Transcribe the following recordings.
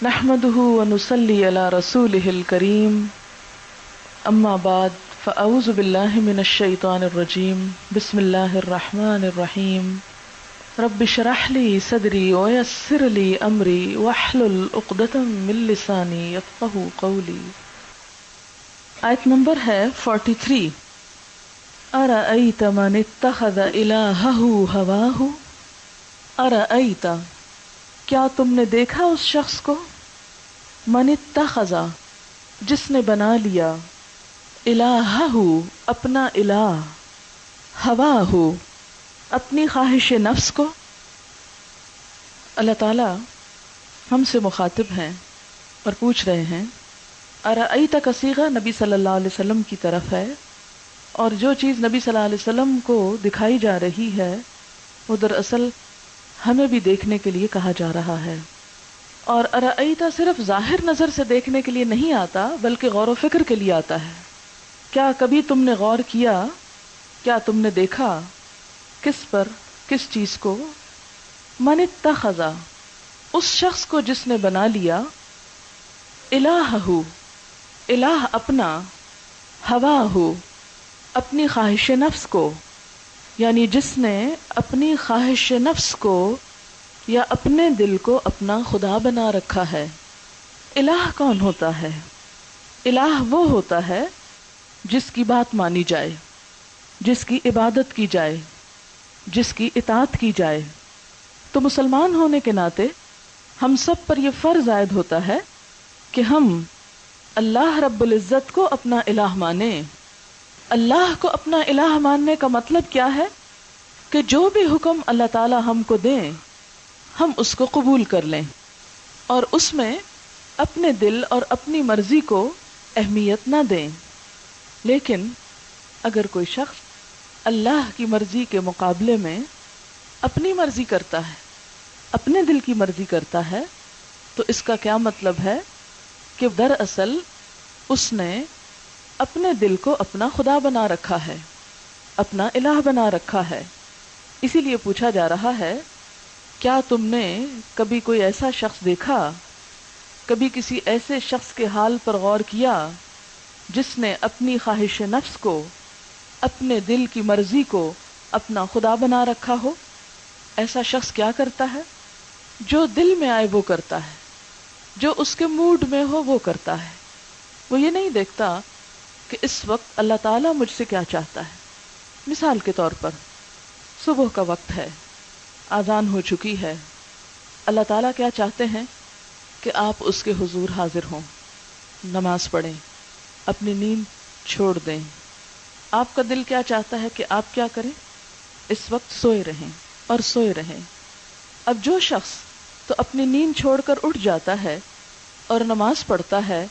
نحمده ونصلي على رسوله الكريم اما بعد فاعوذ بالله من الشيطان الرجيم بسم الله الرحمن الرحيم رب اشرح لي صدري ويسر لي امري واحلل عقدة من لساني يفقهوا قولي۔ آیت نمبر ہے 43۔ ارأیت من اتخذ الہہ ہواہ، ارأیت کیا تم نے دیکھا اس شخص کو، من اتخذ جس نے بنا لیا، الہہ اپنا الہ، ہواہ اپنی خواہش نفس کو۔ اللہ تعالی ہم سے مخاطب ہیں اور پوچھ رہے ہیں، ارأیت کا صیغہ نبی صلی اللہ علیہ وسلم کی طرف ہے، اور جو چیز نبی صلی اللہ علیہ وسلم کو دکھائی جا رہی ہے وہ دراصل ہمیں بھی دیکھنے کے لیے کہا جا رہا ہے۔ اور ارأیت صرف ظاہر نظر سے دیکھنے کے لیے نہیں آتا بلکہ غور و فکر کے لیے آتا ہے۔ کیا کبھی تم نے غور کیا، کیا تم نے دیکھا کس پر، کس چیز کو، من اتخذ اس شخص کو جس نے بنا لیا، الہہ الہ اپنا، ہواہ اپنی خواہش نفس کو، یعنی جس نے اپنی خواہش نفس کو یا اپنے دل کو اپنا خدا بنا رکھا ہے۔ الہ کون ہوتا ہے؟ الہ وہ ہوتا ہے جس کی بات مانی جائے، جس کی عبادت کی جائے، جس کی اطاعت کی جائے۔ تو مسلمان ہونے کے ناطے ہم سب پر یہ فرض عائد ہوتا ہے کہ ہم اللہ رب العزت کو اپنا الہ مانیں۔ اللہ کو اپنا الہ ماننے کا مطلب کیا ہے؟ کہ جو بھی حکم اللہ تعالی ہم کو دیں ہم اس کو قبول کر لیں، اور اس میں اپنے دل اور اپنی مرضی کو اہمیت نہ دیں۔ لیکن اگر کوئی شخص اللہ کی مرضی کے مقابلے میں اپنی مرضی کرتا ہے، اپنے دل کی مرضی کرتا ہے، تو اس کا کیا مطلب ہے؟ کہ دراصل اس نے اپنے دل کو اپنا خدا بنا رکھا ہے، اپنا الہ بنا رکھا ہے۔ اسی لیے پوچھا جا رہا ہے، کیا تم نے کبھی کوئی ایسا شخص دیکھا، کبھی کسی ایسے شخص کے حال پر غور کیا جس نے اپنی خواہش نفس کو، اپنے دل کی مرضی کو اپنا خدا بنا رکھا ہو؟ ایسا شخص کیا کرتا ہے؟ جو دل میں آئے وہ کرتا ہے، جو اس کے موڈ میں ہو وہ کرتا ہے۔ وہ یہ نہیں دیکھتا کہ اس وقت اللہ تعالیٰ مجھ سے کیا چاہتا ہے۔ مثال کے طور پر صبح کا وقت ہے، اذان ہو چکی ہے، اللہ تعالیٰ کیا چاہتے ہیں کہ آپ اس کے حضور حاضر ہوں، نماز پڑھیں، اپنی نیند چھوڑ دیں۔ آپ کا دل کیا چاہتا ہے کہ آپ کیا کریں؟ اس وقت سوئے رہیں اور سوئے رہیں۔ اب جو شخص تو اپنی نیند چھوڑ کر اٹھ جاتا ہے اور نماز پڑھتا ہے،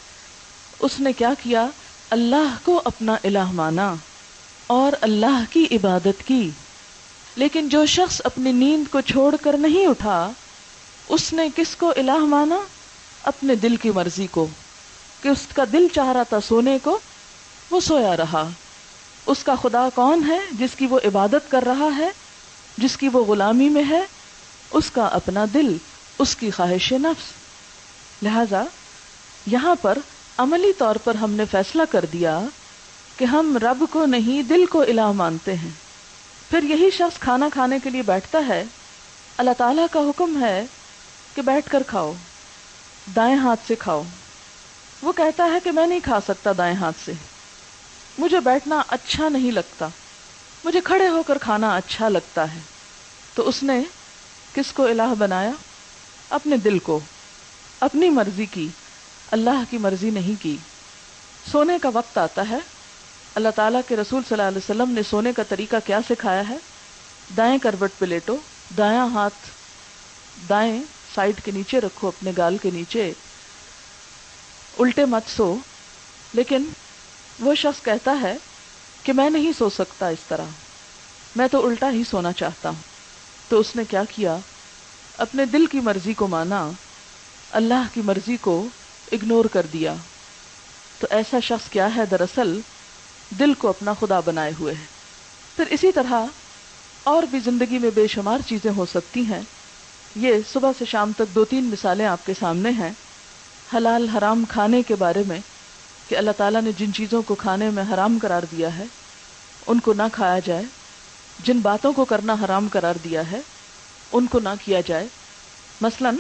اس نے کیا کیا؟ اللہ کو اپنا الہ مانا اور اللہ کی عبادت کی۔ لیکن جو شخص اپنی نیند کو چھوڑ کر نہیں اٹھا، اس نے کس کو الہ مانا؟ اپنے دل کی مرضی کو، کہ اس کا دل چاہ رہا تھا سونے کو، وہ سویا رہا۔ اس کا خدا کون ہے؟ جس کی وہ عبادت کر رہا ہے، جس کی وہ غلامی میں ہے، اس کا اپنا دل، اس کی خواہش نفس۔ لہذا یہاں پر عملی طور پر ہم نے فیصلہ کر دیا کہ ہم رب کو نہیں دل کو الہ مانتے ہیں۔ پھر یہی شخص کھانا کھانے کے لیے بیٹھتا ہے، اللہ تعالیٰ کا حکم ہے کہ بیٹھ کر کھاؤ، دائیں ہاتھ سے کھاؤ۔ وہ کہتا ہے کہ میں نہیں کھا سکتا دائیں ہاتھ سے، مجھے بیٹھنا اچھا نہیں لگتا، مجھے کھڑے ہو کر کھانا اچھا لگتا ہے۔ تو اس نے کس کو الہ بنایا؟ اپنے دل کو، اپنی مرضی کی، اللہ کی مرضی نہیں کی۔ سونے کا وقت آتا ہے، اللہ تعالیٰ کے رسول صلی اللہ علیہ وسلم نے سونے کا طریقہ کیا سکھایا ہے؟ دائیں کروٹ پہ لیٹو، دایاں ہاتھ دائیں سائیڈ کے نیچے رکھو، اپنے گال کے نیچے، الٹے مت سو۔ لیکن وہ شخص کہتا ہے کہ میں نہیں سو سکتا اس طرح، میں تو الٹا ہی سونا چاہتا ہوں۔ تو اس نے کیا کیا؟ اپنے دل کی مرضی کو مانا، اللہ کی مرضی کو اگنور کر دیا۔ تو ایسا شخص کیا ہے؟ دراصل دل کو اپنا خدا بنائے ہوئے ہے۔ پھر اسی طرح اور بھی زندگی میں بے شمار چیزیں ہو سکتی ہیں۔ یہ صبح سے شام تک 2-3 مثالیں آپ کے سامنے ہیں حلال حرام کھانے کے بارے میں کہ اللہ تعالیٰ نے جن چیزوں کو کھانے میں حرام قرار دیا ہے ان کو نہ کھایا جائے، جن باتوں کو کرنا حرام قرار دیا ہے ان کو نہ کیا جائے۔ مثلاً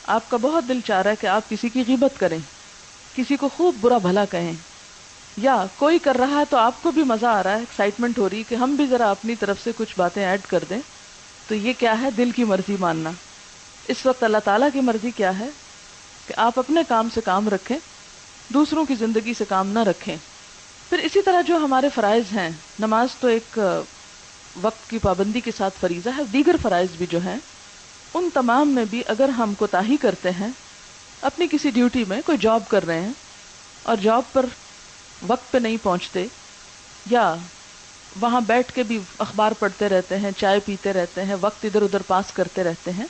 آپ کا بہت دل چاہ رہا ہے کہ آپ کسی کی غیبت کریں، کسی کو خوب برا بھلا کہیں، یا کوئی کر رہا ہے تو آپ کو بھی مزہ آ رہا ہے، ایکسائٹمنٹ ہو رہی کہ ہم بھی ذرا اپنی طرف سے کچھ باتیں ایڈ کر دیں، تو یہ کیا ہے؟ دل کی مرضی ماننا۔ اس وقت اللہ تعالیٰ کی مرضی کیا ہے کہ آپ اپنے کام سے کام رکھیں، دوسروں کی زندگی سے کام نہ رکھیں۔ پھر اسی طرح جو ہمارے فرائض ہیں، نماز تو ایک وقت کی پابندی کے ساتھ فریضہ ہے، دیگر فرائض بھی جو ہیں ان تمام میں بھی اگر ہم کوتاہی کرتے ہیں، اپنی کسی ڈیوٹی میں کوئی جاب کر رہے ہیں اور جاب پر وقت پہ نہیں پہنچتے، یا وہاں بیٹھ کے بھی اخبار پڑھتے رہتے ہیں، چائے پیتے رہتے ہیں، وقت ادھر ادھر پاس کرتے رہتے ہیں،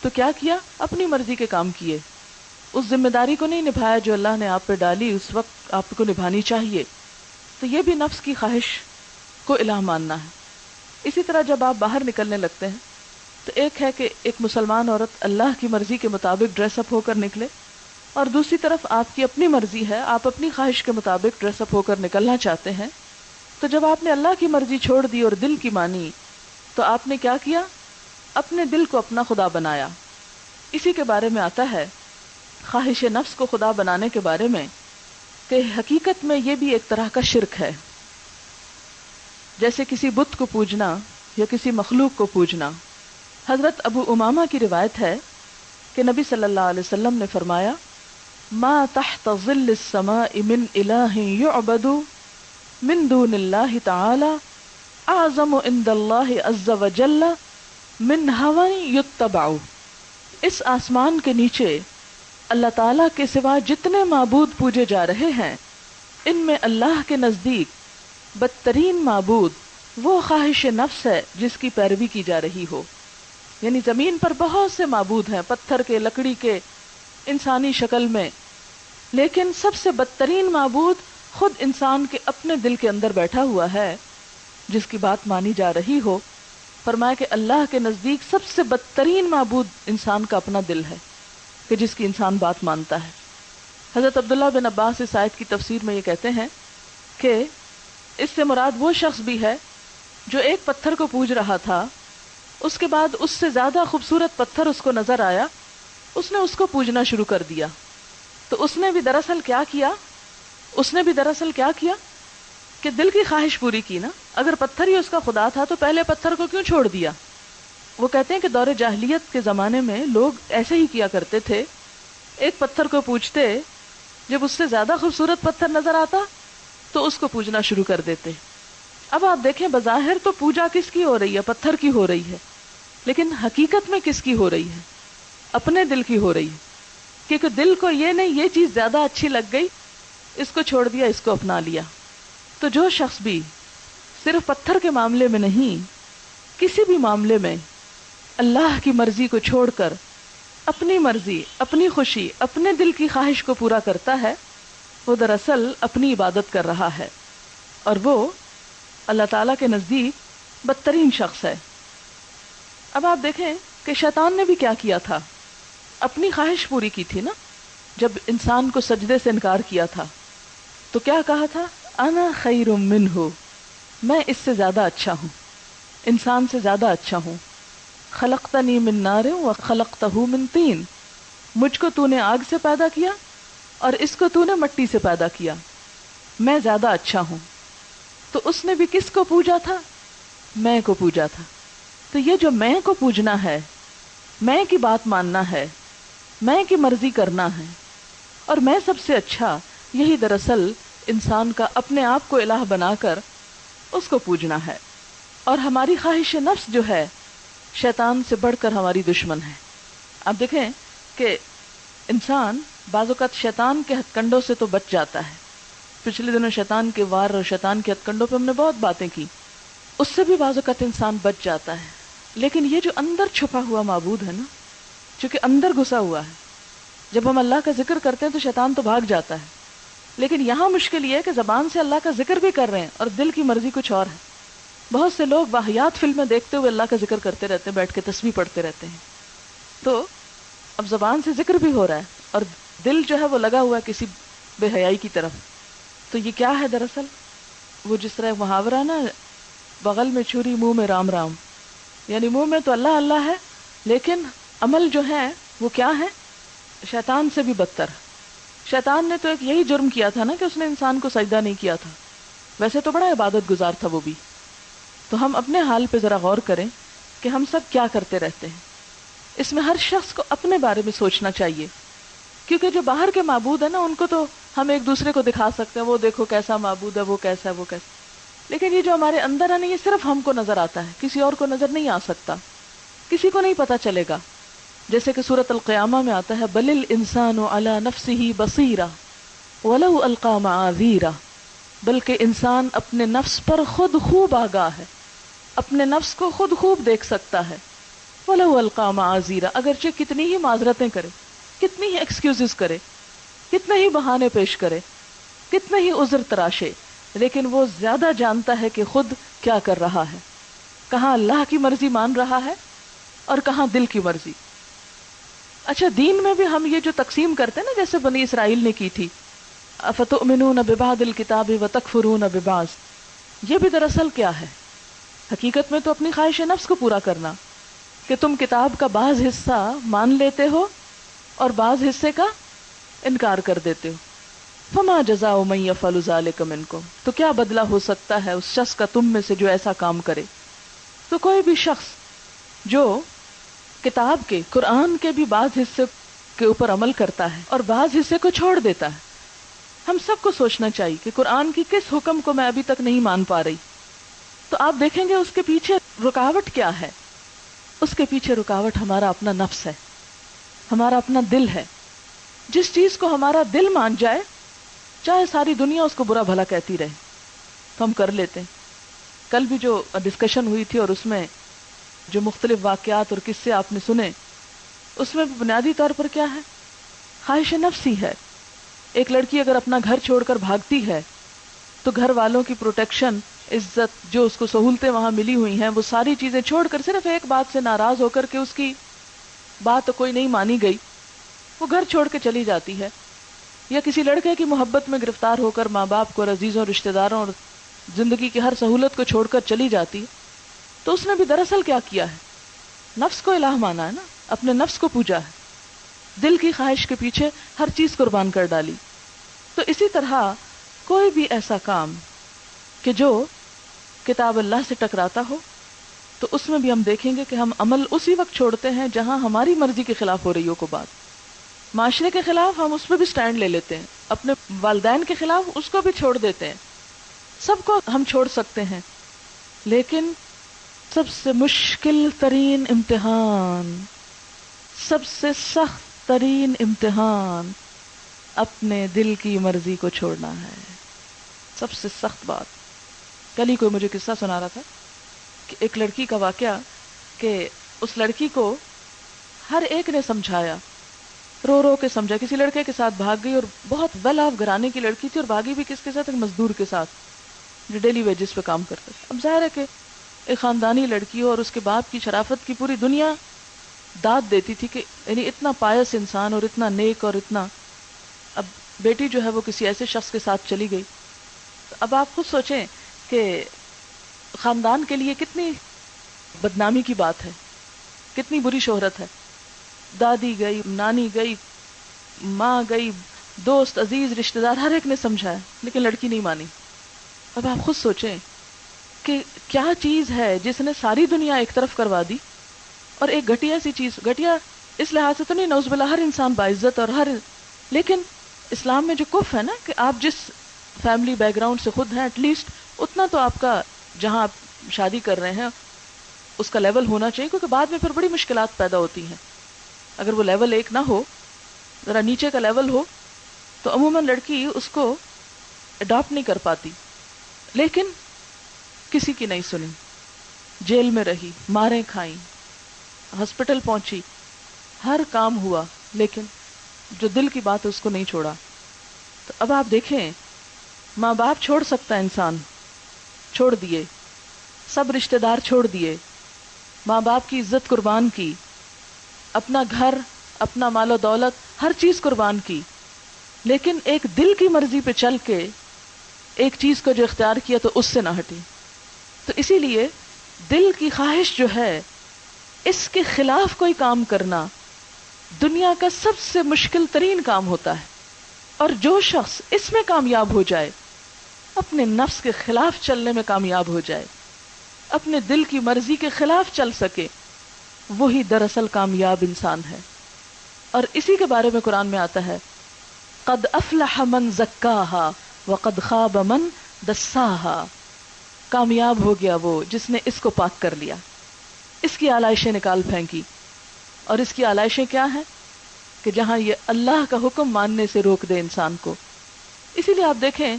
تو کیا کیا؟ اپنی مرضی کے کام کیے، اس ذمہ داری کو نہیں نبھایا جو اللہ نے آپ پہ ڈالی، اس وقت آپ کو نبھانی چاہیے۔ تو یہ بھی نفس کی خواہش کو الہ ماننا ہے۔ اسی طرح جب آپ باہر نکلنے لگتے ہیں تو ایک ہے کہ ایک مسلمان عورت اللہ کی مرضی کے مطابق ڈریس اپ ہو کر نکلے، اور دوسری طرف آپ کی اپنی مرضی ہے، آپ اپنی خواہش کے مطابق ڈریس اپ ہو کر نکلنا چاہتے ہیں۔ تو جب آپ نے اللہ کی مرضی چھوڑ دی اور دل کی مانی، تو آپ نے کیا کیا؟ اپنے دل کو اپنا خدا بنایا۔ اسی کے بارے میں آتا ہے خواہش نفس کو خدا بنانے کے بارے میں کہ حقیقت میں یہ بھی ایک طرح کا شرک ہے، جیسے کسی بت کو پوجنا یا کسی مخلوق کو پوجنا۔ حضرت ابو امامہ کی روایت ہے کہ نبی صلی اللہ علیہ وسلم نے فرمایا، ما تحت ظل السماء من الہ یعبد من دون اللہ تعالی اعظم عند اللہ عز وجل من ہوا یتبع۔ اس آسمان کے نیچے اللہ تعالیٰ کے سوا جتنے معبود پوجے جا رہے ہیں، ان میں اللہ کے نزدیک بدترین معبود وہ خواہش نفس ہے جس کی پیروی کی جا رہی ہو۔ یعنی زمین پر بہت سے معبود ہیں، پتھر کے، لکڑی کے، انسانی شکل میں، لیکن سب سے بدترین معبود خود انسان کے اپنے دل کے اندر بیٹھا ہوا ہے جس کی بات مانی جا رہی ہو۔ فرمایا کہ اللہ کے نزدیک سب سے بدترین معبود انسان کا اپنا دل ہے کہ جس کی انسان بات مانتا ہے۔ حضرت عبداللہ بن عباس اس آیت کی تفسیر میں یہ کہتے ہیں کہ اس سے مراد وہ شخص بھی ہے جو ایک پتھر کو پوج رہا تھا، اس کے بعد اس سے زیادہ خوبصورت پتھر اس کو نظر آیا، اس نے اس کو پوجنا شروع کر دیا۔ تو اس نے بھی دراصل کیا کیا کہ دل کی خواہش پوری کی نا۔ اگر پتھر ہی اس کا خدا تھا تو پہلے پتھر کو کیوں چھوڑ دیا؟ وہ کہتے ہیں کہ دور جاہلیت کے زمانے میں لوگ ایسے ہی کیا کرتے تھے، ایک پتھر کو پوجتے، جب اس سے زیادہ خوبصورت پتھر نظر آتا تو اس کو پوجنا شروع کر دیتے۔ اب آپ دیکھیں بظاہر تو پوجا کس کی ہو رہی ہے؟ پتھر کی ہو رہی ہے، لیکن حقیقت میں کس کی ہو رہی ہے؟ اپنے دل کی ہو رہی ہے، کیونکہ دل کو یہ نہیں یہ چیز زیادہ اچھی لگ گئی، اس کو چھوڑ دیا، اس کو اپنا لیا۔ تو جو شخص بھی صرف پتھر کے معاملے میں نہیں، کسی بھی معاملے میں اللہ کی مرضی کو چھوڑ کر اپنی مرضی، اپنی خوشی، اپنے دل کی خواہش کو پورا کرتا ہے، وہ دراصل اپنی عبادت کر رہا ہے، اور وہ اللہ تعالیٰ کے نزدیک بدترین شخص ہے۔ اب آپ دیکھیں کہ شیطان نے بھی کیا کیا تھا، اپنی خواہش پوری کی تھی نا۔ جب انسان کو سجدے سے انکار کیا تھا تو کیا کہا تھا؟ انا خیر منہ، میں اس سے زیادہ اچھا ہوں، انسان سے زیادہ اچھا ہوں۔ خلقتنی من نار وخلقتہ من طین، مجھ کو تو نے آگ سے پیدا کیا اور اس کو تو نے مٹی سے پیدا کیا، میں زیادہ اچھا ہوں۔ تو اس نے بھی کس کو پوجا تھا؟ میں کو پوجا تھا۔ تو یہ جو میں کو پوجنا ہے، میں کی بات ماننا ہے، میں کی مرضی کرنا ہے، اور میں سب سے اچھا، یہی دراصل انسان کا اپنے آپ کو الہ بنا کر اس کو پوجنا ہے۔ اور ہماری خواہش نفس جو ہے شیطان سے بڑھ کر ہماری دشمن ہے۔ آپ دیکھیں کہ انسان بعض اوقات شیطان کے ہتھ کنڈوں سے تو بچ جاتا ہے۔ پچھلے دنوں شیطان کے وار اور شیطان کے ہتھ کنڈوں پہ ہم نے بہت باتیں کی، اس سے بھی بعض اوقات انسان بچ جاتا ہے۔ لیکن یہ جو اندر چھپا ہوا معبود ہے نا، چونکہ اندر گھسا ہوا ہے، جب ہم اللہ کا ذکر کرتے ہیں تو شیطان تو بھاگ جاتا ہے، لیکن یہاں مشکل یہ ہے کہ زبان سے اللہ کا ذکر بھی کر رہے ہیں اور دل کی مرضی کچھ اور ہے۔ بہت سے لوگ واہیات فلمیں دیکھتے ہوئے اللہ کا ذکر کرتے رہتے ہیں، بیٹھ کے تسبیح پڑھتے رہتے ہیں۔ تو اب زبان سے ذکر بھی ہو رہا ہے اور دل جو ہے وہ لگا ہوا ہے کسی بے حیائی کی طرف. تو یہ کیا ہے دراصل؟ وہ جس طرح محاورہ نا، بغل میں چھری منہ میں رام رام، یعنی منہ میں تو اللہ اللہ ہے لیکن عمل جو ہے وہ کیا ہے؟ شیطان سے بھی بدتر. شیطان نے تو ایک یہی جرم کیا تھا نا کہ اس نے انسان کو سجدہ نہیں کیا تھا، ویسے تو بڑا عبادت گزار تھا وہ بھی. تو ہم اپنے حال پہ ذرا غور کریں کہ ہم سب کیا کرتے رہتے ہیں. اس میں ہر شخص کو اپنے بارے میں سوچنا چاہیے، کیونکہ جو باہر کے معبود ہیں نا ان کو تو ہم ایک دوسرے کو دکھا سکتے ہیں، وہ دیکھو کیسا معبود ہے، وہ کیسا ہے، وہ کیسا. لیکن یہ جو ہمارے اندر ہے نا، یہ صرف ہم کو نظر آتا ہے، کسی اور کو نظر نہیں آ سکتا، کسی کو نہیں پتا چلے گا. جیسے کہ سورۃ القیامہ میں آتا ہے بل الانسان علی نفسہ بصیرہ ولو القی معاذیرہ، بلکہ انسان اپنے نفس پر خود خوب آگاہ ہے، اپنے نفس کو خود خوب دیکھ سکتا ہے. وَلَوْ أَلْقَىٰ مَعَاذِيرًا، اگرچہ کتنی ہی معذرتیں کرے، کتنی ہی ایکسکیوزز کرے، کتنے ہی بہانے پیش کرے، کتنے ہی عذر تراشے، لیکن وہ زیادہ جانتا ہے کہ خود کیا کر رہا ہے، کہاں اللہ کی مرضی مان رہا ہے اور کہاں دل کی مرضی. اچھا، دین میں بھی ہم یہ جو تقسیم کرتے ہیں نا، جیسے بنی اسرائیل نے کی تھی اَفَتُؤْمِنُونَ بِبَعْضِ الْكِتَابِ وَتَكْفُرُونَ بِبَعْضٍ، یہ بھی دراصل کیا ہے؟ حقیقت میں تو اپنی خواہش نفس کو پورا کرنا، کہ تم کتاب کا بعض حصہ مان لیتے ہو اور بعض حصے کا انکار کر دیتے ہو. فما جزاء من يفعل ذلك منكم، تو کیا بدلہ ہو سکتا ہے اس شخص کا تم میں سے جو ایسا کام کرے. تو کوئی بھی شخص جو کتاب کے، قرآن کے بھی بعض حصے کے اوپر عمل کرتا ہے اور بعض حصے کو چھوڑ دیتا ہے، ہم سب کو سوچنا چاہیے کہ قرآن کی کس حکم کو میں ابھی تک نہیں مان پا رہی. تو آپ دیکھیں گے اس کے پیچھے رکاوٹ کیا ہے. اس کے پیچھے رکاوٹ ہمارا اپنا نفس ہے، ہمارا اپنا دل ہے. جس چیز کو ہمارا دل مان جائے، چاہے ساری دنیا اس کو برا بھلا کہتی رہے، تو ہم کر لیتے ہیں. کل بھی جو ڈسکشن ہوئی تھی اور اس میں جو مختلف واقعات اور قصے آپ نے سنے، اس میں بنیادی طور پر کیا ہے؟ خواہش نفس ہی ہے. ایک لڑکی اگر اپنا گھر چھوڑ کر بھاگتی ہے تو گھر والوں کی پروٹیکشن، عزت، جو اس کو سہولتیں وہاں ملی ہوئی ہیں، وہ ساری چیزیں چھوڑ کر صرف ایک بات سے ناراض ہو کر کے اس کی بات تو کوئی نہیں مانی گئی، وہ گھر چھوڑ کے چلی جاتی ہے. یا کسی لڑکے کی محبت میں گرفتار ہو کر ماں باپ کو اور عزیزوں، رشتہ داروں اور زندگی کی ہر سہولت کو چھوڑ کر چلی جاتی ہے. تو اس نے بھی دراصل کیا کیا ہے؟ نفس کو الہ مانا ہے نا، اپنے نفس کو پوجا ہے، دل کی خواہش کے پیچھے ہر چیز قربان کر ڈالی. تو اسی طرح کوئی بھی ایسا کام کہ جو کتاب اللہ سے ٹکراتا ہو، تو اس میں بھی ہم دیکھیں گے کہ ہم عمل اسی وقت چھوڑتے ہیں جہاں ہماری مرضی کے خلاف ہو رہی ہو کو بات. معاشرے کے خلاف ہم اس پہ بھی سٹینڈ لے لیتے ہیں، اپنے والدین کے خلاف اس کو بھی چھوڑ دیتے ہیں. سب کو ہم چھوڑ سکتے ہیں، لیکن سب سے مشکل ترین امتحان، سب سے سخت ترین امتحان اپنے دل کی مرضی کو چھوڑنا ہے. سب سے سخت بات. کل ہی کوئی مجھے قصہ سنا رہا تھا کہ ایک لڑکی کا واقعہ، کہ اس لڑکی کو ہر ایک نے سمجھایا، رو رو کے سمجھا. کسی لڑکے کے ساتھ بھاگ گئی، اور بہت ویل آف گھرانے کی لڑکی تھی، اور بھاگی بھی کس کے ساتھ؟ ایک مزدور کے ساتھ جو ڈیلی ویجز پہ کام کرتا تھا. اب ظاہر ہے کہ ایک خاندانی لڑکی ہو اور اس کے باپ کی شرافت کی پوری دنیا داد دیتی تھی کہ یعنی اتنا پائس انسان اور اتنا نیک اور اتنا. اب بیٹی جو ہے وہ کسی ایسے شخص کے ساتھ چلی گئی. اب آپ خود سوچیں کہ خاندان کے لیے کتنی بدنامی کی بات ہے، کتنی بری شہرت ہے. دادی گئی، نانی گئی، ماں گئی، دوست، عزیز، رشتہ دار، ہر ایک نے سمجھایا، لیکن لڑکی نہیں مانی. اب آپ خود سوچیں کہ کیا چیز ہے جس نے ساری دنیا ایک طرف کروا دی، اور ایک گھٹیا سی چیز. گھٹیا اس لحاظ سے تو نہیں، نعوذ باللہ، ہر انسان باعزت اور لیکن اسلام میں جو کف ہے نا، کہ آپ جس فیملی بیک گراؤنڈ سے خود ہیں، ایٹ لیسٹ اتنا تو آپ کا جہاں آپ شادی کر رہے ہیں اس کا لیول ہونا چاہیے، کیونکہ بعد میں پھر بڑی مشکلات پیدا ہوتی ہیں. اگر وہ لیول ایک نہ ہو، ذرا نیچے کا لیول ہو، تو عموماً لڑکی اس کو اڈاپٹ نہیں کر پاتی. لیکن کسی کی نہیں سنی، جیل میں رہی، ماریں کھائیں، ہاسپٹل پہنچی، ہر کام ہوا، لیکن جو دل کی بات ہے اس کو نہیں چھوڑا. تو اب آپ دیکھیں، ماں باپ چھوڑ سکتا ہے انسان، چھوڑ دیے، سب رشتہ دار چھوڑ دیے، ماں باپ کی عزت قربان کی، اپنا گھر، اپنا مال و دولت، ہر چیز قربان کی، لیکن ایک دل کی مرضی پہ چل کے ایک چیز کو جو اختیار کیا تو اس سے نہ ہٹی. تو اسی لیے دل کی خواہش جو ہے اس کے خلاف کوئی کام کرنا دنیا کا سب سے مشکل ترین کام ہوتا ہے. اور جو شخص اس میں کامیاب ہو جائے، اپنے نفس کے خلاف چلنے میں کامیاب ہو جائے، اپنے دل کی مرضی کے خلاف چل سکے، وہی دراصل کامیاب انسان ہے. اور اسی کے بارے میں قرآن میں آتا ہے قد افلح من زکاہا وقد خاب من دساہا. کامیاب ہو گیا وہ جس نے اس کو پاک کر لیا، اس کی آلائشیں نکال پھینکی. اور اس کی آلائشیں کیا ہیں کہ جہاں یہ اللہ کا حکم ماننے سے روک دے انسان کو. اسی لیے آپ دیکھیں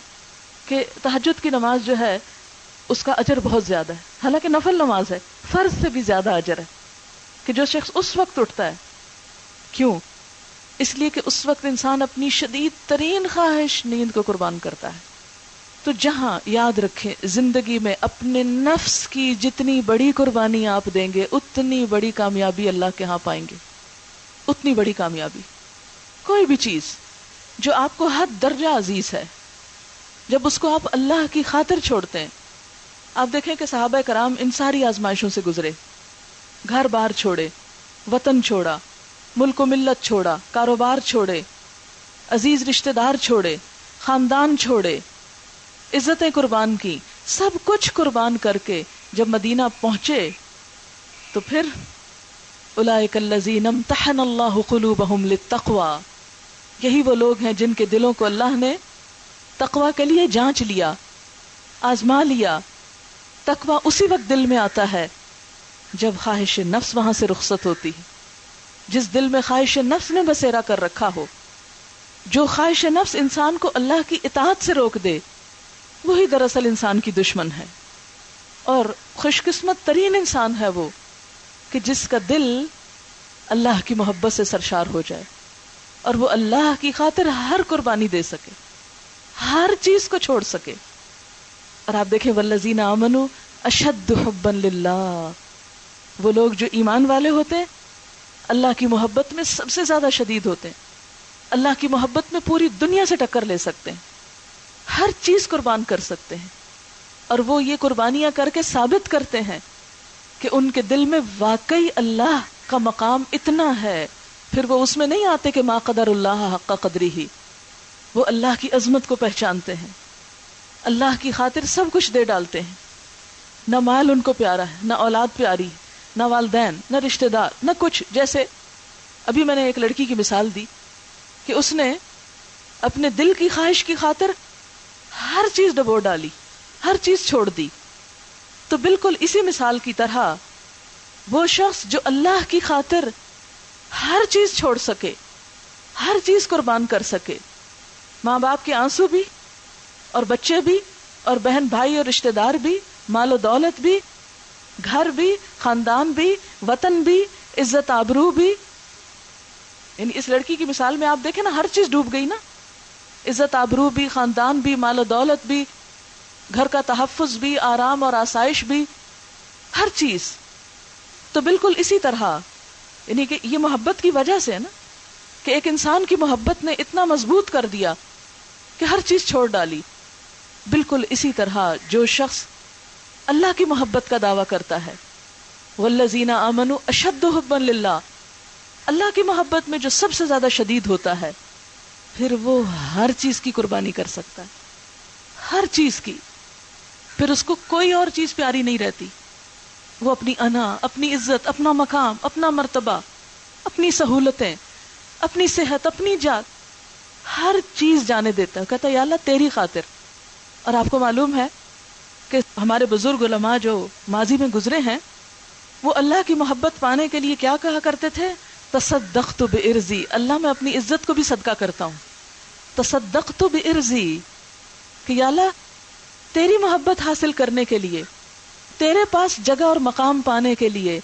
کہ تہجد کی نماز جو ہے اس کا اجر بہت زیادہ ہے، حالانکہ نفل نماز ہے، فرض سے بھی زیادہ اجر ہے کہ جو شخص اس وقت اٹھتا ہے. کیوں؟ اس لیے کہ اس وقت انسان اپنی شدید ترین خواہش نیند کو قربان کرتا ہے. تو جہاں یاد رکھیں زندگی میں اپنے نفس کی جتنی بڑی قربانی آپ دیں گے اتنی بڑی کامیابی اللہ کے ہاں پائیں گے. اتنی بڑی کامیابی. کوئی بھی چیز جو آپ کو حد درجہ عزیز ہے، جب اس کو آپ اللہ کی خاطر چھوڑتے ہیں، آپ دیکھیں کہ صحابہ کرام ان ساری آزمائشوں سے گزرے، گھر بار چھوڑے، وطن چھوڑا، ملک و ملت چھوڑا، کاروبار چھوڑے، عزیز رشتہ دار چھوڑے، خاندان چھوڑے، عزتیں قربان کی، سب کچھ قربان کر کے جب مدینہ پہنچے تو پھر اولئک الذین امتحن اللہ قلوبہم للتقوی، یہی وہ لوگ ہیں جن کے دلوں کو اللہ نے تقوی کے لیے جانچ لیا، آزما لیا. تقوی اسی وقت دل میں آتا ہے جب خواہش نفس وہاں سے رخصت ہوتی ہے. جس دل میں خواہش نفس نے بسیرا کر رکھا ہو، جو خواہش نفس انسان کو اللہ کی اطاعت سے روک دے، وہی دراصل انسان کی دشمن ہے. اور خوش قسمت ترین انسان ہے وہ کہ جس کا دل اللہ کی محبت سے سرشار ہو جائے اور وہ اللہ کی خاطر ہر قربانی دے سکے، ہر چیز کو چھوڑ سکے. اور آپ دیکھیں والذین آمنوا اشد حبا للہ، وہ لوگ جو ایمان والے ہوتے ہیں اللہ کی محبت میں سب سے زیادہ شدید ہوتے ہیں، اللہ کی محبت میں پوری دنیا سے ٹکر لے سکتے ہیں، ہر چیز قربان کر سکتے ہیں. اور وہ یہ قربانیاں کر کے ثابت کرتے ہیں کہ ان کے دل میں واقعی اللہ کا مقام اتنا ہے. پھر وہ اس میں نہیں آتے کہ ما قدر اللہ حق قدرہ، وہ اللہ کی عظمت کو پہچانتے ہیں، اللہ کی خاطر سب کچھ دے ڈالتے ہیں. نہ مال ان کو پیارا ہے، نہ اولاد پیاری، نہ والدین، نہ رشتہ دار، نہ کچھ. جیسے ابھی میں نے ایک لڑکی کی مثال دی کہ اس نے اپنے دل کی خواہش کی خاطر ہر چیز ڈبو ڈالی، ہر چیز چھوڑ دی. تو بالکل اسی مثال کی طرح وہ شخص جو اللہ کی خاطر ہر چیز چھوڑ سکے، ہر چیز قربان کر سکے، ماں باپ کے آنسو بھی، اور بچے بھی، اور بہن بھائی اور رشتہ دار بھی، مال و دولت بھی، گھر بھی، خاندان بھی، وطن بھی، عزت آبرو بھی. یعنی اس لڑکی کی مثال میں آپ دیکھیں نا، ہر چیز ڈوب گئی نا، عزت آبرو بھی، خاندان بھی، مال و دولت بھی، گھر کا تحفظ بھی، آرام اور آسائش بھی، ہر چیز. تو بالکل اسی طرح یعنی کہ یہ محبت کی وجہ سے ہے نا کہ ایک انسان کی محبت نے اتنا مضبوط کر دیا کہ ہر چیز چھوڑ ڈالی. بالکل اسی طرح جو شخص اللہ کی محبت کا دعویٰ کرتا ہے، والذین آمنوا اشد حبا للہ، اللہ کی محبت میں جو سب سے زیادہ شدید ہوتا ہے، پھر وہ ہر چیز کی قربانی کر سکتا ہے، ہر چیز کی. پھر اس کو کوئی اور چیز پیاری نہیں رہتی. وہ اپنی انا، اپنی عزت، اپنا مقام، اپنا مرتبہ، اپنی سہولتیں، اپنی صحت، اپنی جات، ہر چیز جانے دیتا ہے. کہتا ہے یا اللہ تیری خاطر. اور آپ کو معلوم ہے کہ ہمارے بزرگ علماء جو ماضی میں گزرے ہیں، وہ اللہ کی محبت پانے کے لیے کیا کہا کرتے تھے؟ تصدقت بعرضی، اللہ میں اپنی عزت کو بھی صدقہ کرتا ہوں. تصدقت بعرضی، کہ یا اللہ تیری محبت حاصل کرنے کے لیے، تیرے پاس جگہ اور مقام پانے کے لیے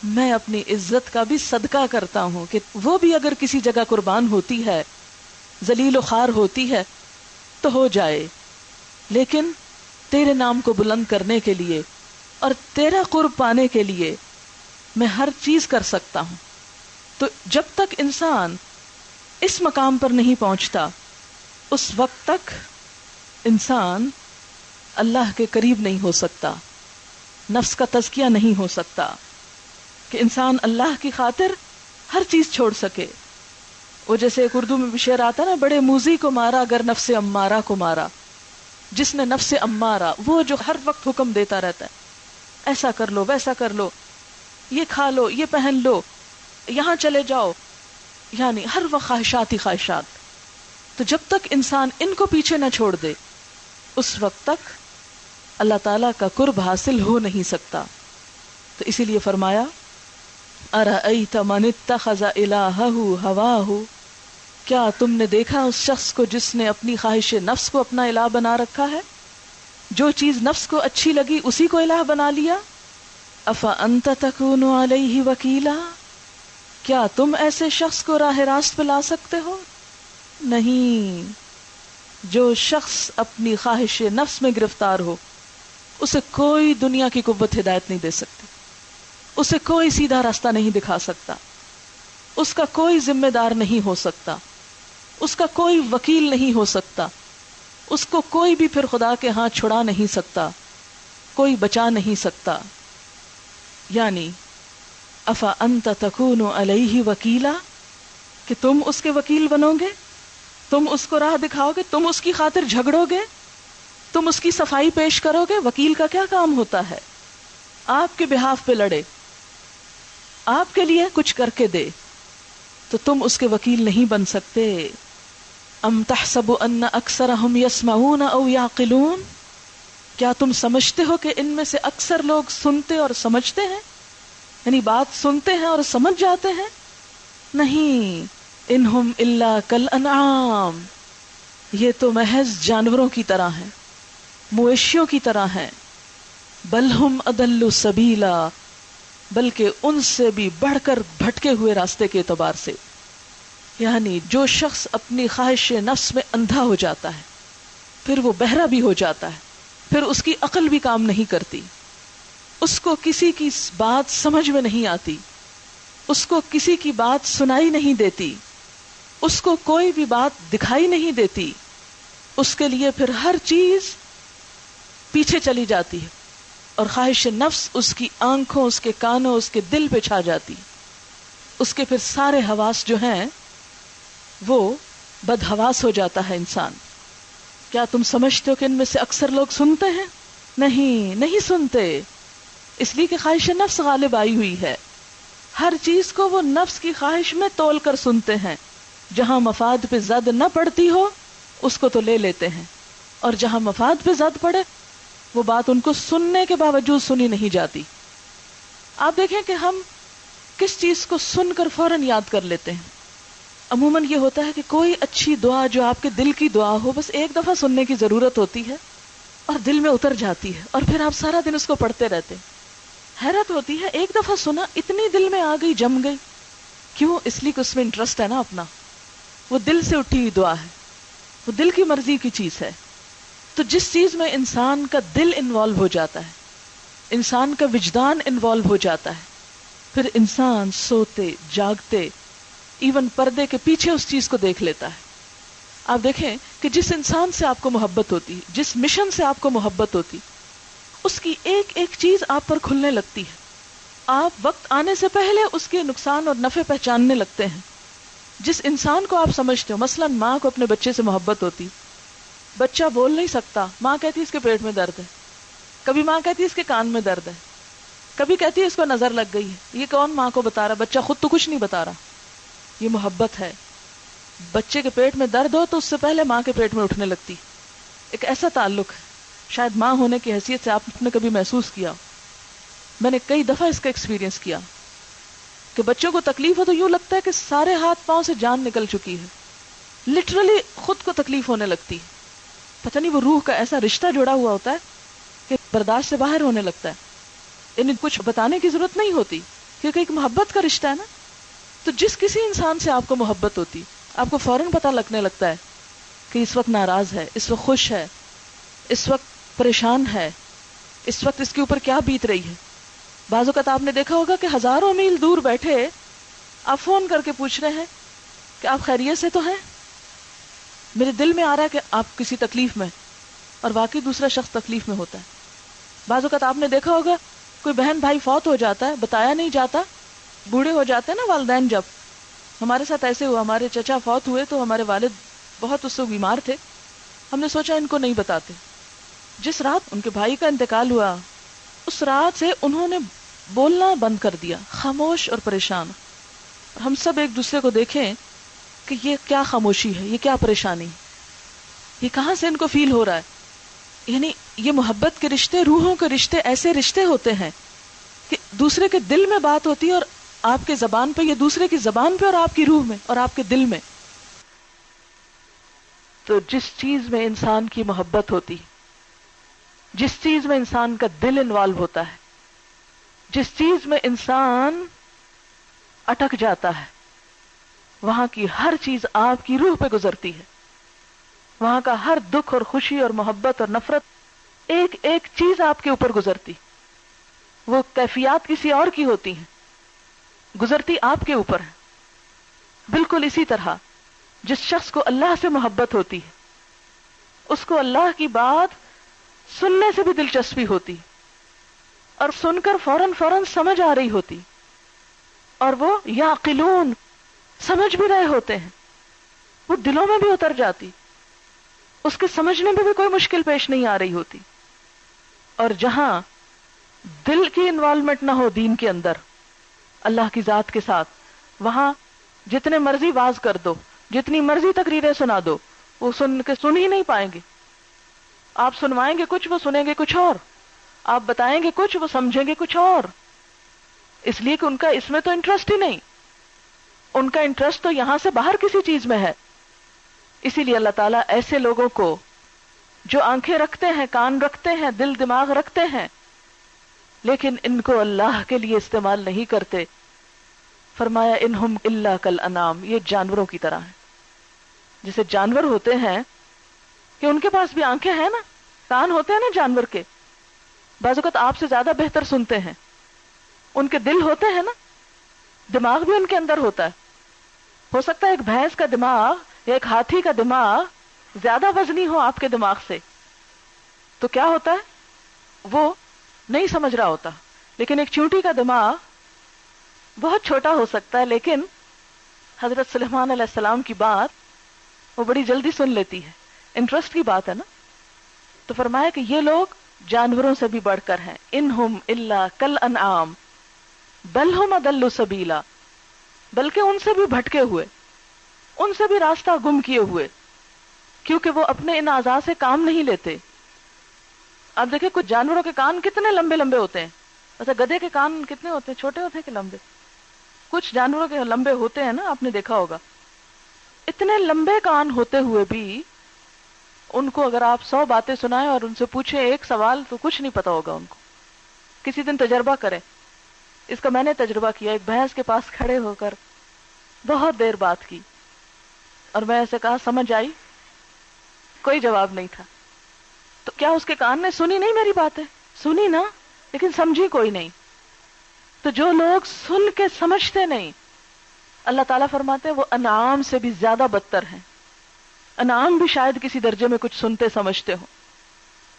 میں اپنی عزت کا بھی صدقہ کرتا ہوں کہ وہ بھی اگر کسی جگہ قربان ہوتی ہے، ذلیل و خوار ہوتی ہے تو ہو جائے، لیکن تیرے نام کو بلند کرنے کے لیے اور تیرا قرب پانے کے لیے میں ہر چیز کر سکتا ہوں. تو جب تک انسان اس مقام پر نہیں پہنچتا اس وقت تک انسان اللہ کے قریب نہیں ہو سکتا، نفس کا تزکیہ نہیں ہو سکتا کہ انسان اللہ کی خاطر ہر چیز چھوڑ سکے. وہ جیسے ایک اردو میں بھی شعر آتا نا، بڑے موذی کو مارا اگر نفس امارہ کو مارا. جس نے نفس امارہ، وہ جو ہر وقت حکم دیتا رہتا ہے ایسا کر لو ویسا کر لو، یہ کھا لو یہ پہن لو یہاں چلے جاؤ، یعنی ہر وقت خواہشات ہی خواہشات. تو جب تک انسان ان کو پیچھے نہ چھوڑ دے اس وقت تک اللہ تعالیٰ کا قرب حاصل ہو نہیں سکتا. تو اسی لیے فرمایا ارأیت من اتخذ الہہ ہواہ، کیا تم نے دیکھا اس شخص کو جس نے اپنی خواہش نفس کو اپنا الہ بنا رکھا ہے، جو چیز نفس کو اچھی لگی اسی کو الہ بنا لیا. افانت تکون علیہ وکیلا، کیا تم ایسے شخص کو راہ راست پہ لا سکتے ہو؟ نہیں. جو شخص اپنی خواہش نفس میں گرفتار ہو اسے کوئی دنیا کی قوت ہدایت نہیں دے سکتی، اسے کوئی سیدھا راستہ نہیں دکھا سکتا، اس کا کوئی ذمہ دار نہیں ہو سکتا، اس کا کوئی وکیل نہیں ہو سکتا، اس کو کوئی بھی پھر خدا کے ہاں چھڑا نہیں سکتا، کوئی بچا نہیں سکتا. یعنی افا انت تکون علیہ وکیلا، کہ تم اس کے وکیل بنو گے، تم اس کو راہ دکھاؤ گے، تم اس کی خاطر جھگڑو گے، تم اس کی صفائی پیش کرو گے. وکیل کا کیا کام ہوتا ہے؟ آپ کے بہاف پہ لڑے، آپ کے لیے کچھ کر کے دے. تو تم اس کے وکیل نہیں بن سکتے. ام تحسب ان اکثرهم یسمعون او یعقلون، کیا تم سمجھتے ہو کہ ان میں سے اکثر لوگ سنتے اور سمجھتے ہیں، یعنی بات سنتے ہیں اور سمجھ جاتے ہیں؟ نہیں. انہم الا کالانعام، یہ تو محض جانوروں کی طرح ہیں، مویشیوں کی طرح ہیں. بل ہم اضل سبیلا، بلکہ ان سے بھی بڑھ کر بھٹکے ہوئے راستے کے اعتبار سے. یعنی جو شخص اپنی خواہش نفس میں اندھا ہو جاتا ہے، پھر وہ بہرا بھی ہو جاتا ہے، پھر اس کی عقل بھی کام نہیں کرتی، اس کو کسی کی بات سمجھ میں نہیں آتی، اس کو کسی کی بات سنائی نہیں دیتی، اس کو کوئی بھی بات دکھائی نہیں دیتی، اس کے لیے پھر ہر چیز پیچھے چلی جاتی ہے، اور خواہش نفس اس کی آنکھوں، اس کے کانوں، اس کے دل پہ چھا جاتی. اس کے پھر سارے حواس جو ہیں وہ بدحواس ہو جاتا ہے انسان. کیا تم سمجھتے ہو کہ ان میں سے اکثر لوگ سنتے ہیں؟ نہیں سنتے، اس لیے کہ خواہش نفس غالب آئی ہوئی ہے. ہر چیز کو وہ نفس کی خواہش میں تول کر سنتے ہیں. جہاں مفاد پہ زد نہ پڑتی ہو اس کو تو لے لیتے ہیں، اور جہاں مفاد پہ زد پڑے وہ بات ان کو سننے کے باوجود سنی نہیں جاتی. آپ دیکھیں کہ ہم کس چیز کو سن کر فوراً یاد کر لیتے ہیں. عموماً یہ ہوتا ہے کہ کوئی اچھی دعا جو آپ کے دل کی دعا ہو، بس ایک دفعہ سننے کی ضرورت ہوتی ہے اور دل میں اتر جاتی ہے، اور پھر آپ سارا دن اس کو پڑھتے رہتے. حیرت ہوتی ہے، ایک دفعہ سنا اتنی دل میں آ گئی، جم گئی. کیوں؟ اس لیے کہ اس میں انٹرسٹ ہے نا اپنا، وہ دل سے اٹھی ہوئی دعا ہے، وہ دل کی مرضی کی چیز ہے. تو جس چیز میں انسان کا دل انوالو ہو جاتا ہے، انسان کا وجدان انوالو ہو جاتا ہے، پھر انسان سوتے جاگتے ایون پردے کے پیچھے اس چیز کو دیکھ لیتا ہے. آپ دیکھیں کہ جس انسان سے آپ کو محبت ہوتی، جس مشن سے آپ کو محبت ہوتی، اس کی ایک ایک چیز آپ پر کھلنے لگتی ہے. آپ وقت آنے سے پہلے اس کے نقصان اور نفع پہچاننے لگتے ہیں. جس انسان کو آپ سمجھتے ہو، مثلا ماں کو اپنے بچے سے محبت ہوتی، بچہ بول نہیں سکتا، ماں کہتی ہے اس کے پیٹ میں درد ہے، کبھی ماں کہتی ہے اس کے کان میں درد ہے، کبھی کہتی ہے اس کو نظر لگ گئی ہے. یہ کون ماں کو بتا رہا؟ بچہ خود تو کچھ نہیں بتا رہا. یہ محبت ہے. بچے کے پیٹ میں درد ہو تو اس سے پہلے ماں کے پیٹ میں اٹھنے لگتی. ایک ایسا تعلق ہے، شاید ماں ہونے کی حیثیت سے آپ نے کبھی محسوس کیا. میں نے کئی دفعہ اس کا ایکسپیرینس کیا کہ بچوں کو تکلیف ہو تو یوں لگتا ہے کہ سارے ہاتھ پاؤں سے جان نکل چکی ہے، لٹرلی خود کو تکلیف ہونے لگتی. پتہ نہیں وہ روح کا ایسا رشتہ جڑا ہوا ہوتا ہے کہ برداشت سے باہر ہونے لگتا ہے. انہیں کچھ بتانے کی ضرورت نہیں ہوتی کیونکہ ایک محبت کا رشتہ ہے نا. تو جس کسی انسان سے آپ کو محبت ہوتی، آپ کو فوراً پتہ لگنے لگتا ہے کہ اس وقت ناراض ہے، اس وقت خوش ہے، اس وقت پریشان ہے، اس وقت اس کے اوپر کیا بیت رہی ہے. بعض اوقات آپ نے دیکھا ہوگا کہ ہزاروں میل دور بیٹھے آپ فون کر کے پوچھ رہے ہیں کہ آپ خیریت سے تو ہیں؟ میرے دل میں آ رہا ہے کہ آپ کسی تکلیف میں، اور واقعی دوسرا شخص تکلیف میں ہوتا ہے. بعض اوقات آپ نے دیکھا ہوگا کوئی بہن بھائی فوت ہو جاتا ہے، بتایا نہیں جاتا، بوڑھے ہو جاتے ہیں نا والدین. جب ہمارے ساتھ ایسے ہوا، ہمارے چچا فوت ہوئے تو ہمارے والد بہت اس سے بیمار تھے، ہم نے سوچا ان کو نہیں بتاتے. جس رات ان کے بھائی کا انتقال ہوا، اس رات سے انہوں نے بولنا بند کر دیا، خاموش اور پریشان. ہم سب ایک دوسرے کو دیکھیں کہ یہ کیا خاموشی ہے، یہ کیا پریشانی، یہ کہاں سے ان کو فیل ہو رہا ہے. یعنی یہ محبت کے رشتے، روحوں کے رشتے ایسے رشتے ہوتے ہیں کہ دوسرے کے دل میں بات ہوتی ہے، اور آپ کے زبان پہ، یہ دوسرے کی زبان پہ، اور آپ کی روح میں اور آپ کے دل میں. تو جس چیز میں انسان کی محبت ہوتی، جس چیز میں انسان کا دل انوالو ہوتا ہے، جس چیز میں انسان اٹک جاتا ہے، وہاں کی ہر چیز آپ کی روح پہ گزرتی ہے. وہاں کا ہر دکھ اور خوشی اور محبت اور نفرت، ایک ایک چیز آپ کے اوپر گزرتی. وہ کیفیات کسی اور کی ہوتی ہیں، گزرتی آپ کے اوپر ہے. بالکل اسی طرح جس شخص کو اللہ سے محبت ہوتی ہے، اس کو اللہ کی بات سننے سے بھی دلچسپی ہوتی، اور سن کر فوراً فوراً سمجھ آ رہی ہوتی، اور وہ یعقلون، سمجھ بھی رہے ہوتے ہیں، وہ دلوں میں بھی اتر جاتی، اس کے سمجھنے میں بھی کوئی مشکل پیش نہیں آ رہی ہوتی. اور جہاں دل کی انوالومنٹ نہ ہو دین کے اندر، اللہ کی ذات کے ساتھ، وہاں جتنے مرضی واز کر دو، جتنی مرضی تقریریں سنا دو، وہ سن ہی نہیں پائیں گے. آپ سنوائیں گے کچھ، وہ سنیں گے کچھ اور، آپ بتائیں گے کچھ، وہ سمجھیں گے کچھ اور. اس لیے کہ ان کا اس میں تو انٹرسٹ ہی نہیں، ان کا انٹرسٹ تو یہاں سے باہر کسی چیز میں ہے. اسی لیے اللہ تعالیٰ ایسے لوگوں کو جو آنکھیں رکھتے ہیں، کان رکھتے ہیں، دل دماغ رکھتے ہیں، لیکن ان کو اللہ کے لیے استعمال نہیں کرتے، فرمایا انہم الا کالانعام، یہ جانوروں کی طرح ہیں. جیسے جانور ہوتے ہیں کہ ان کے پاس بھی آنکھیں ہیں نا، کان ہوتے ہیں نا جانور کے، بعض اوقات آپ سے زیادہ بہتر سنتے ہیں. ان کے دل ہوتے ہیں نا، دماغ بھی ان کے اندر ہوتا ہے. ہو سکتا ہے ایک بھینس کا دماغ یا ایک ہاتھی کا دماغ زیادہ وزنی ہو آپ کے دماغ سے، تو کیا ہوتا ہے، وہ نہیں سمجھ رہا ہوتا. لیکن ایک چونٹی کا دماغ بہت چھوٹا ہو سکتا ہے، لیکن حضرت سلیمان علیہ السلام کی بات وہ بڑی جلدی سن لیتی ہے. انٹرسٹ کی بات ہے نا. تو فرمایا کہ یہ لوگ جانوروں سے بھی بڑھ کر ہیں. انہم الا کالانعام بل ہم اضل سبیلا، بلکہ ان سے بھی بھٹکے ہوئے، ان سے بھی راستہ گم کیے ہوئے، کیونکہ وہ اپنے ان اعضاء سے کام نہیں لیتے. آپ دیکھیں کچھ جانوروں کے کان کتنے لمبے لمبے ہوتے ہیں. ویسے گدھے کے کان کتنے ہوتے ہیں، چھوٹے ہوتے ہیں کہ لمبے؟ کچھ جانوروں کے لمبے ہوتے ہیں نا، آپ نے دیکھا ہوگا. اتنے لمبے کان ہوتے ہوئے بھی ان کو اگر آپ 100 باتیں سنائیں اور ان سے پوچھیں ایک سوال تو کچھ نہیں پتا ہوگا ان کو. کسی دن تجربہ کریں، اس کا میں نے تجربہ کیا. ایک بھینس کے پاس کھڑے ہو کر بہت دیر بات کی، اور میں ایسے کہا سمجھ آئی؟ کوئی جواب نہیں تھا. تو کیا اس کے کان نے سنی نہیں میری باتیں؟ سنی نا، لیکن سمجھی کوئی نہیں. تو جو لوگ سن کے سمجھتے نہیں، اللہ تعالیٰ فرماتے ہیں وہ انعام سے بھی زیادہ بدتر ہیں. انعام بھی شاید کسی درجے میں کچھ سنتے سمجھتے ہوں،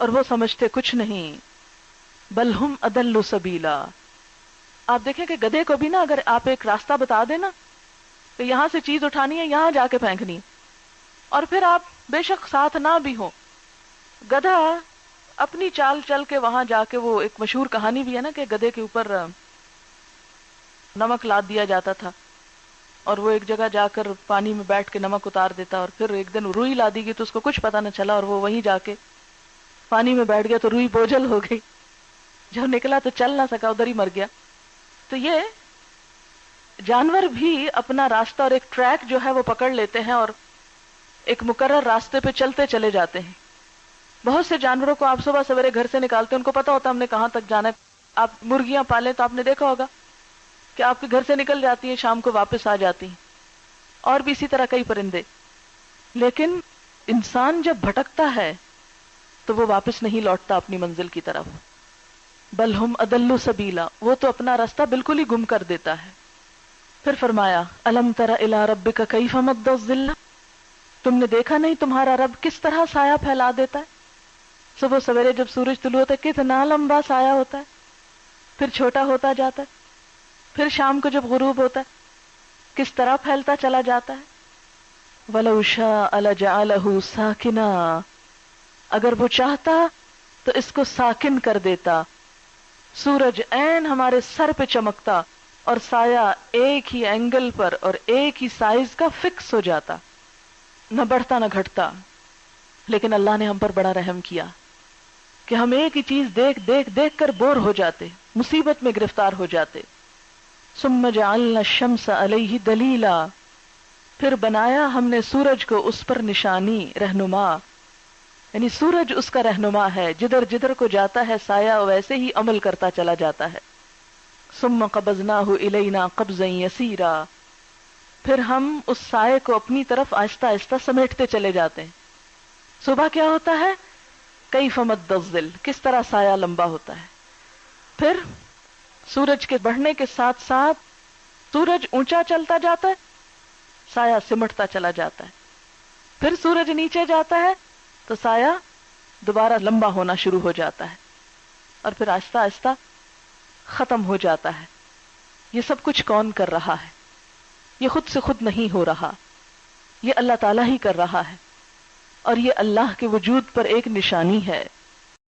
اور وہ سمجھتے کچھ نہیں. بل ہم اضل سبیلا. آپ دیکھیں کہ گدھے کو بھی نا اگر آپ ایک راستہ بتا دیں نا کہ یہاں سے چیز اٹھانی ہے، یہاں جا کے پھینکنی، اور پھر آپ بے شک ساتھ نہ بھی ہوں، گدھا اپنی چال چل کے وہاں جا کے، وہ ایک مشہور کہانی بھی ہے نا کہ گدھے کے اوپر نمک لاد دیا جاتا تھا، اور وہ ایک جگہ جا کر پانی میں بیٹھ کے نمک اتار دیتا، اور پھر ایک دن روئی لا دی گئی تو اس کو کچھ پتا نہ چلا، اور وہ وہیں جا کے پانی میں بیٹھ گیا تو روئی بوجھل ہو گئی. جب نکلا تو چل نہ سکا، ادھر ہی مر گیا. تو یہ جانور بھی اپنا راستہ اور ایک ٹریک جو ہے وہ پکڑ لیتے ہیں، اور ایک مقرر راستے پہ چلتے چلے جاتے ہیں. بہت سے جانوروں کو آپ صبح سویرے گھر سے نکالتے ہیں، ان کو پتا ہوتا ہے ہم نے کہاں تک جانا ہے. آپ مرغیاں پالیں تو آپ نے دیکھا ہوگا کہ آپ کے گھر سے نکل جاتی ہیں، شام کو واپس آ جاتی ہیں، اور بھی اسی طرح کئی پرندے. لیکن انسان جب بھٹکتا ہے تو وہ واپس نہیں لوٹتا اپنی منزل کی طرف. بل ہم اضل سبیلا، وہ تو اپنا راستہ بالکل ہی گم کر دیتا ہے. پھر فرمایا الم تر الی ربک کیف مد الظل، تم نے دیکھا نہیں تمہارا رب کس طرح سایہ پھیلا دیتا ہے. صبح سویرے جب سورج طلوع ہوتا ہے کتنا لمبا سایہ ہوتا ہے، پھر چھوٹا ہوتا جاتا ہے، پھر شام کو جب غروب ہوتا ہے کس طرح پھیلتا چلا جاتا ہے. وَلَوْ شَاءَ لَجَعَلَهُ سَاكِنًا، اگر وہ چاہتا تو اس کو ساکن کر دیتا. سورج عین ہمارے سر پہ چمکتا اور سایہ ایک ہی اینگل پر اور ایک ہی سائز کا فکس ہو جاتا، نہ بڑھتا نہ گھٹتا. لیکن اللہ نے ہم پر بڑا رحم کیا کہ ہم ایک ہی چیز دیکھ دیکھ دیکھ کر بور ہو جاتے، مصیبت میں گرفتار ہو جاتے. ثم جعلنا الشمس علیہ دلیلا، پھر بنایا ہم نے سورج کو اس پر نشانی، رہنما. یعنی سورج اس کا رہنما ہے، جدھر جدھر کو جاتا ہے سایہ ویسے ہی عمل کرتا چلا جاتا ہے. ثم قبضناہ الینا قبضا یسیرا، پھر ہم اس سائے کو اپنی طرف آہستہ آہستہ سمیٹتے چلے جاتے ہیں. صبح کیا ہوتا ہے؟ کیف مد الظل، کس طرح سایہ لمبا ہوتا ہے. پھر سورج کے بڑھنے کے ساتھ ساتھ سورج اونچا چلتا جاتا ہے، سایہ سمٹتا چلا جاتا ہے. پھر سورج نیچے جاتا ہے تو سایہ دوبارہ لمبا ہونا شروع ہو جاتا ہے اور پھر آہستہ آہستہ ختم ہو جاتا ہے. یہ سب کچھ کون کر رہا ہے؟ یہ خود سے خود نہیں ہو رہا، یہ اللہ تعالیٰ ہی کر رہا ہے. اور یہ اللہ کے وجود پر ایک نشانی ہے.